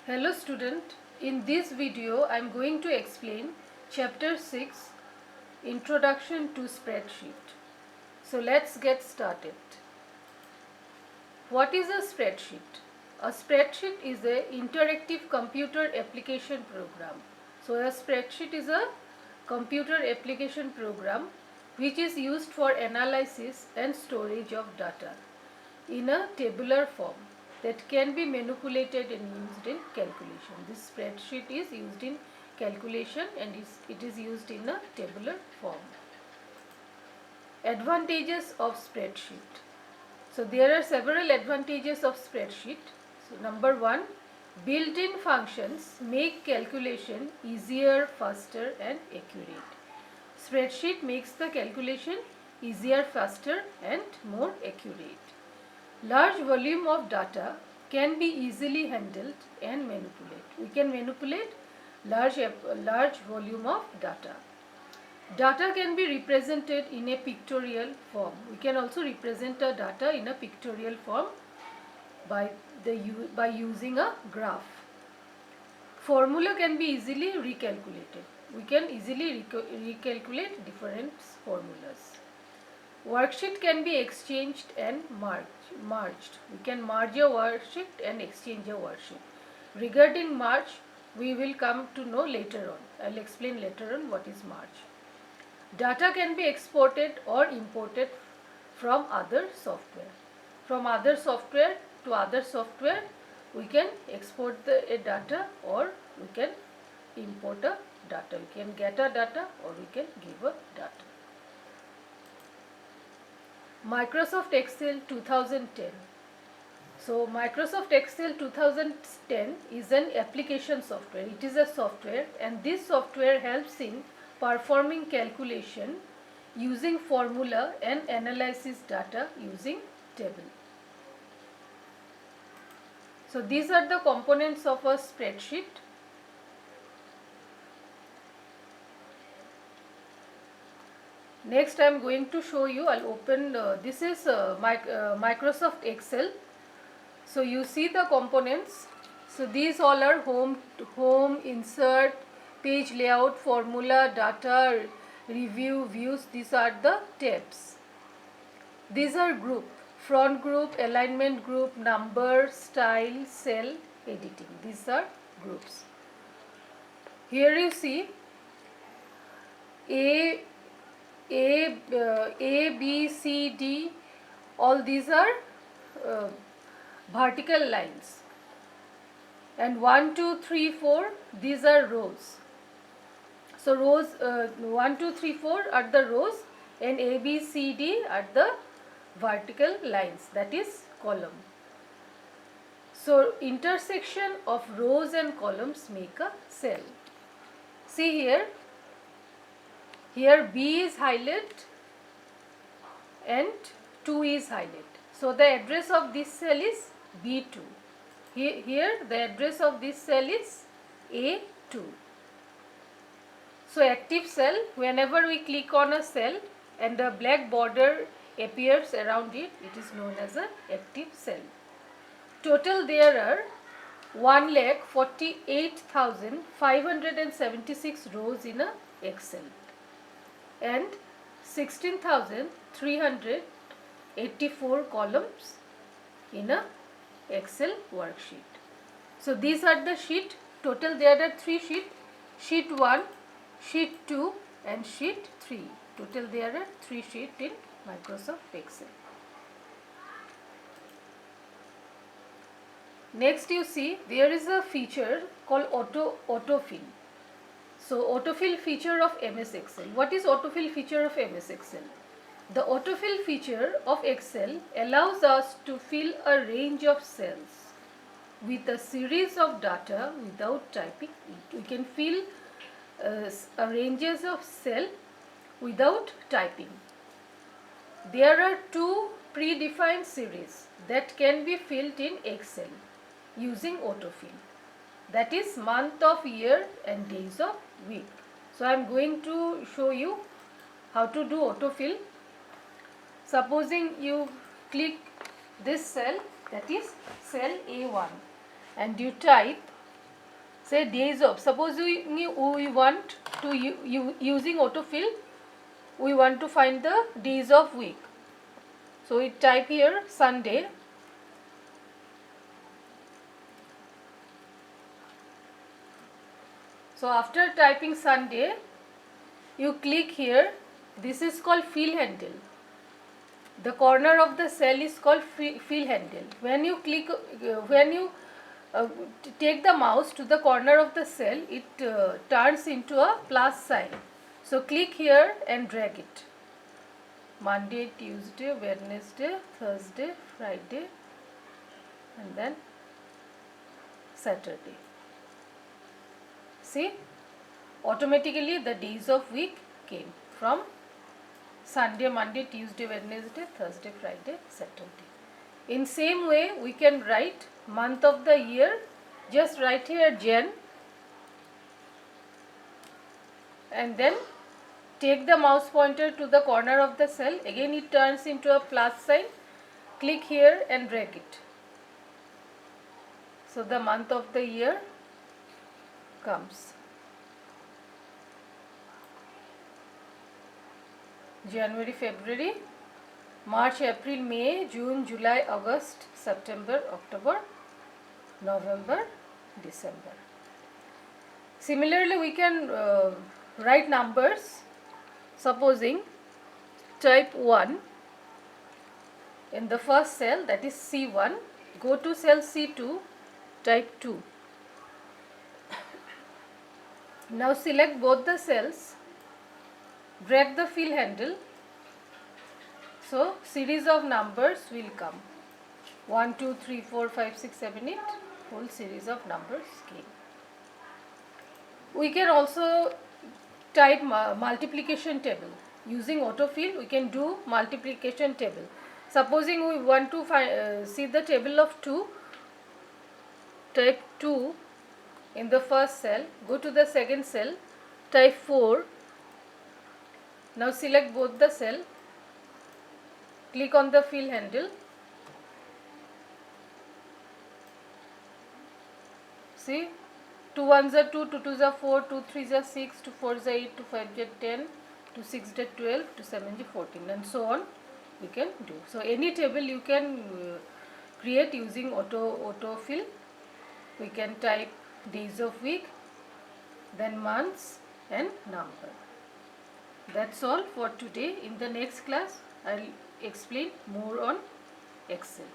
Hello student, in this video I am going to explain chapter 6 Introduction to Spreadsheet. So let's get started. What is a spreadsheet? A spreadsheet is an interactive computer application program. So a spreadsheet is a computer application program which is used for analysis and storage of data in a tabular form that can be manipulated and used in calculation. This spreadsheet is used in calculation and it is used in a tabular form. Advantages of spreadsheet. So there are several advantages of spreadsheet. So number one, built-in functions make calculation easier, faster and accurate. Spreadsheet makes the calculation easier, faster and more accurate. Large volume of data can be easily handled and manipulated. We can manipulate large volume of data. Data can be represented in a pictorial form. We can also represent a data in a pictorial form by using a graph. Formula can be easily recalculated. We can easily recalculate different formulas. Worksheet can be exchanged and merged. We can merge a worksheet and exchange a worksheet. Regarding merge, we will come to know later on. I will explain later on what is merge. Data can be exported or imported from other software. From other software to other software, we can export a data or we can import a data. We can get a data or we can give a data. Microsoft Excel 2010. So Microsoft Excel 2010 is an application software. It is a software and this software helps in performing calculation using formula and analysis data using table. So these are the components of a spreadsheet. Next I am going to show you, I will open, this is Microsoft Excel. So you see the components. So these all are home, insert, page layout, formula, data, review, views. These are the tabs. These are group, front group, alignment group, number, style, cell, editing. These are groups. Here you see A, B, C, D, all these are vertical lines, and 1, 2, 3, 4, these are rows. So rows 1, 2, 3, 4 are the rows and A, B, C, D are the vertical lines, that is column. So intersection of rows and columns make a cell. See here. Here B is highlighted and 2 is highlighted. So the address of this cell is B2. Here the address of this cell is A2. So active cell, whenever we click on a cell and the black border appears around it, it is known as an active cell. Total there are 1,48,576 rows in a Excel and 16,384 columns in a Excel worksheet. So these are the sheet. Total there are 3 sheets. Sheet 1, sheet 2 and sheet 3. Total there are 3 sheets in Microsoft Excel. Next you see there is a feature called autofill. So autofill feature of MS Excel. What is autofill feature of MS Excel? The autofill feature of Excel allows us to fill a range of cells with a series of data without typing it. We can fill ranges of cell without typing. There are 2 predefined series that can be filled in Excel using autofill. That is month of year and days of week. So I am going to show you how to do autofill. Supposing you click this cell, that is cell A1, and you type say days of, suppose we want to using autofill, we want to find the days of week. So we type here Sunday. So after typing Sunday, you click here. This is called fill handle. The corner of the cell is called fill handle. When you click, take the mouse to the corner of the cell, it turns into a plus sign. So click here and drag it. Monday, Tuesday, Wednesday, Thursday, Friday, and then Saturday. See, automatically the days of week came from Sunday, Monday, Tuesday, Wednesday, Thursday, Friday, Saturday. In same way, we can write month of the year. Just write here Jan, and then take the mouse pointer to the corner of the cell. Again it turns into a plus sign. Click here and drag it. So the month of the year comes. January, February, March, April, May, June, July, August, September, October, November, December. Similarly, we can write numbers. Supposing type 1 in the first cell, that is C1, go to cell C2, type 2. Now select both the cells, drag the fill handle. So series of numbers will come. 1, 2, 3, 4, 5, 6, 7, 8. Whole series of numbers came. We can also type multiplication table. Using autofill, we can do multiplication table. Supposing we want to see the table of 2, type 2 in the first cell, go to the second cell, type 4. Now select both the cell, click on the fill handle. See, 2 1s are 2, 2 2s are 4, 2 3s are 6, 2 4s are 8, 2 5s are 10, 2 6s are 12, 2 7s are 14, and so on we can do. So any table you can create using autofill. We can type days of week, then months and number. That's all for today. In the next class, I will explain more on Excel.